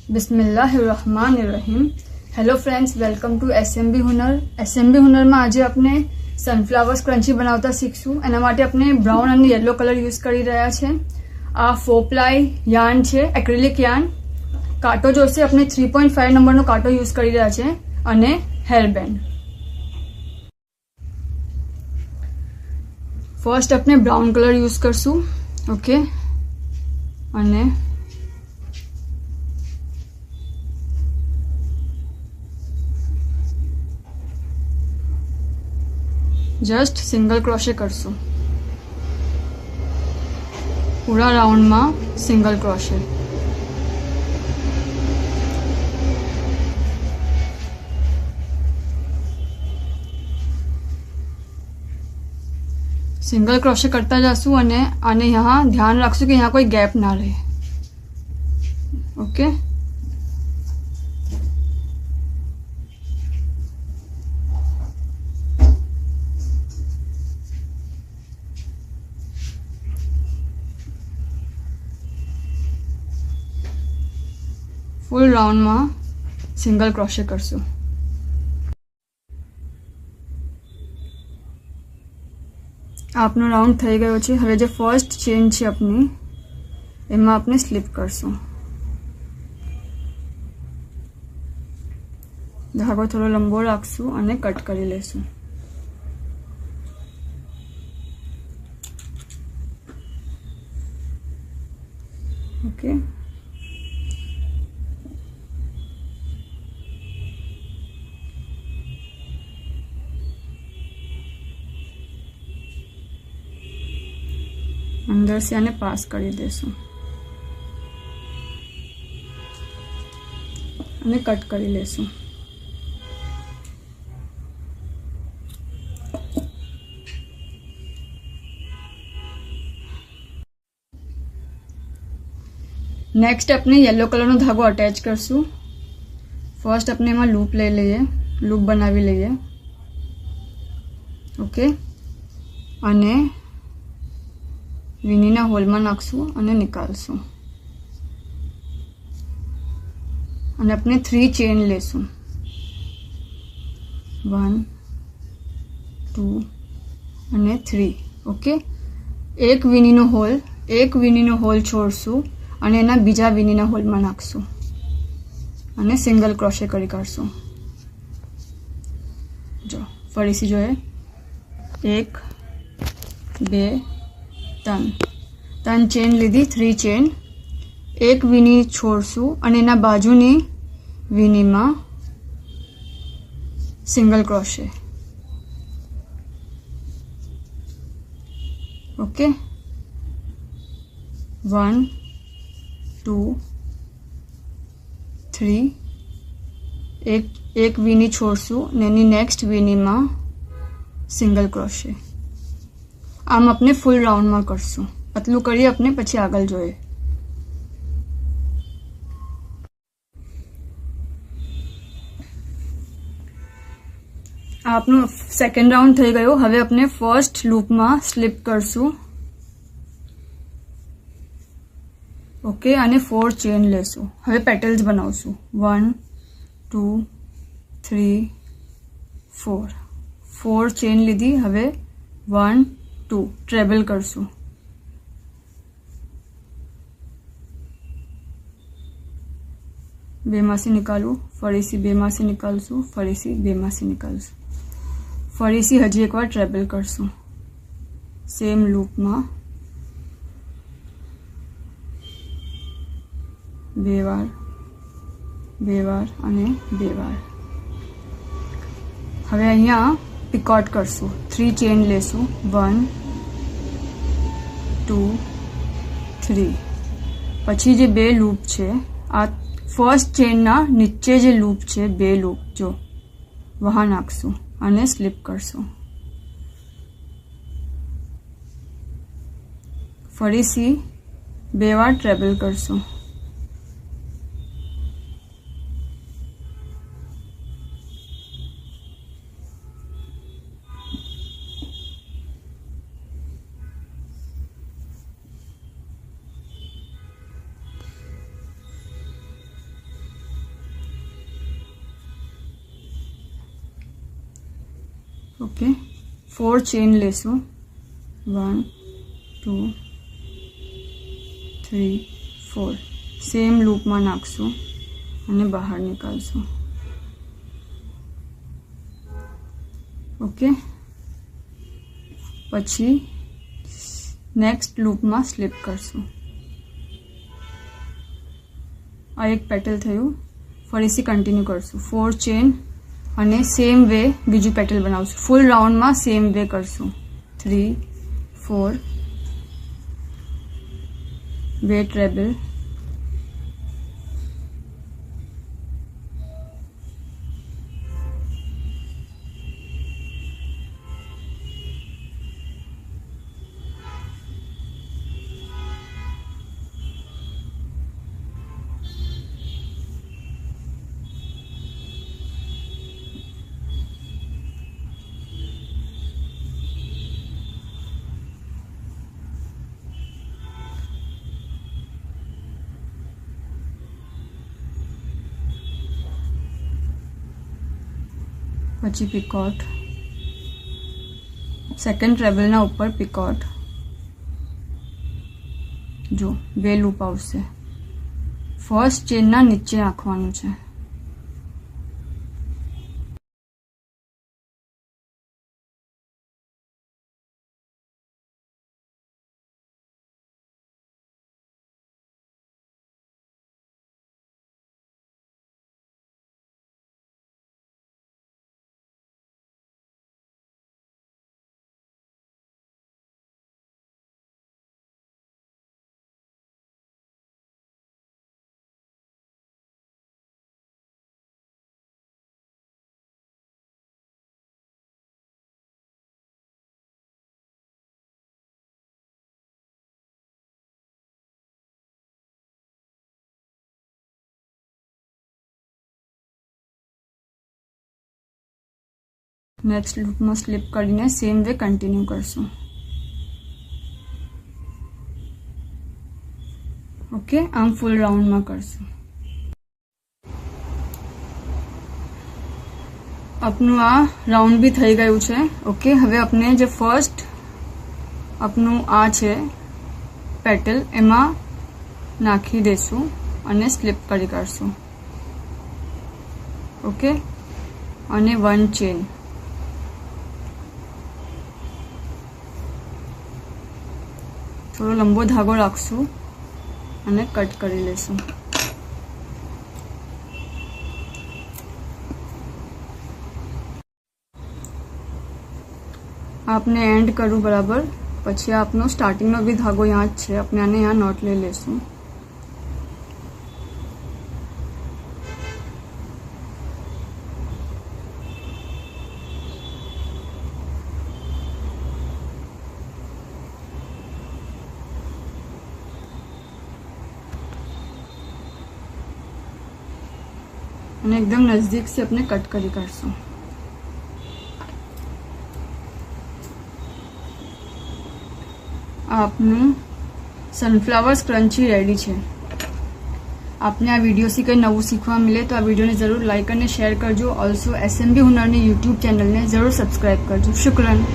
बिस्मिल्लाहिर्रहमानिर्रहीम। Hello friends, welcome to SMB Hunar. SMB हुनરમાં આજે આપણે સનફ્લાવર સ્ક્રન્ચી બનાવતા શીખશું। એના માટે આપણે બ્રાઉન અને યલો કલર યુઝ કરી રહ્યા છે। આ 4 પ્લાય યાર્ન છે, એક્રિલિક યાર્ન। કાંટો જોશે, આપણે 3.5 નંબરનો કાંટો યુઝ કરી રહ્યા છે અને હેર બેન્ડ। ફર્સ્ટ આપણે બ્રાઉન કલર યુઝ કરશું, ઓકે। અને जस्ट सिंगल क्रोशे करशू, पूरा राउंड में सिंगल क्रोशे। सिंगल क्रोशे करता जाशू अने आने यहाँ ध्यान रखशू कि यहाँ कोई गैप ना रहे, ओके। फूल राउंड में सिंगल क्रोशे करशू। आपनो राउंड थई गयो छे। हवे जे फर्स्ट चेन छे अपनी, एमां आपने स्लीप करशू। धागो थोड़ो लंबो राखशू अने कट करी लेशू, ओके। अंदर से आने पास करी देशू અને કટ કરી લેશું। नेक्स्ट अपने येलो कलर नो धागो अटेच करशू। फर्स्ट अपने एमां लूप लई लईए, लूप बनावी लईए, ओके। અને વીનીના હોલમાં નાખશું અને નિકાલશું અને આપણે 3 ચેન લેશું, 1 2 અને 3, ઓકે। એક વીનીનો હોલ છોડશું અને એના બીજા વીનીના હોલમાં નાખશું અને સિંગલ ક્રોશે કરી કાઢશું। જો ફરીથી જોઈએ, 1 2 3 चेन लीधी, 3 चेन। एक वीनी छोड़शू अने एना बाजुनी वीनी में सिंगल क्रोशे, ओके। 1 2 3 एक वीनी छोड़शू ने एनी नेक्स्ट वीनी में सिंगल क्रोशे। आम अपने फूल राउंड में करशू। पतलू करिए अपने, पछी आगल जोए। आपनो सेकंड राउंड थई गयो। हवे अपने फर्स्ट लूप में स्लीप करशू, ओके। आने 4 चेन लेशू। हवे पेटल्स बनावशू, 1 2 3 4 चेन लीधी। हवे 1 2 ट्रेबल करशू, बेमासी निकालू, फरीसी बेमासी निकालशू, फरीसी बेमासी निकालशू, फरीसी हजी एक बार ट्रेबल करशू सेम लूप में, 2 વાર અને 2 વાર। हवे अहींया पिकॉट करशू, 3 चेन लेशू, 1 2 3। पछी जे 2 लूप छे, आ फर्स्ट चेन ना नीचे जे लूप छे, 2 लूप जो वहां नाखशू अने स्लीप करशू। फरीसी 2 વાર ट्रेबल करशू, ઓકે 4 ચેન લેશું 1 2 3 4 સેમ લૂપમાં નાખશું અને બહાર નીકાળશું ઓકે પછી નેક્સ્ટ લૂપમાં સ્લીપ કરશું આ એક પેટલ થયું ફરીથી કન્ટિન્યુ કરશું 4 ચેન અને સેમ વે બીજું પેટલ બનાવશું ફૂલ રાઉન્ડમાં સેમ વે કરશું 3 4 બે ટ્રેબલ પછી પિકોટ સેકન્ડ ટ્રેબલના ઉપર પિકોટ જો બે લૂપ આવશે ફર્સ્ટ ચેનના નીચે નાખવાનું છે નેક્સ્ટ લૂપમાં સ્લીપ કરીને સેમ વે કન્ટિન્યુ કરશું ઓકે આમ ફૂલ રાઉન્ડમાં કરશું આપનું આ રાઉન્ડ બી થઈ ગયું છે ઓકે હવે આપણે જે ફર્સ્ટ આપનું આ છે પેટલ એમાં નાખી દઈશું અને સ્લીપ કરી કરશું ઓકે અને 1 ચેન થોડો લંબો ધાગો રાખશું અને કટ કરી લેશું आपने एंड करूँ बराबर પછી આપનો સ્ટાર્ટિંગનો બી ધાગો यहाँ જ છે આપણે આને यहाँ નોટ લઈ લેશું અને એકદમ નજદીક से अपने कट કરી કાઢશું આપનું સનફ્લાવર સ્ક્રન્ચી રેડી છે આપને આ વિડીયોથી કંઈ નવું શીખવા મળે તો આ વિડીયોને જરૂર લાઈક અને શેર કરજો ઓલ્સો એસએમબી હુનરની યુટ્યુબ ચેનલને જરૂર સબસ્ક્રાઇબ કરજો શુક્રન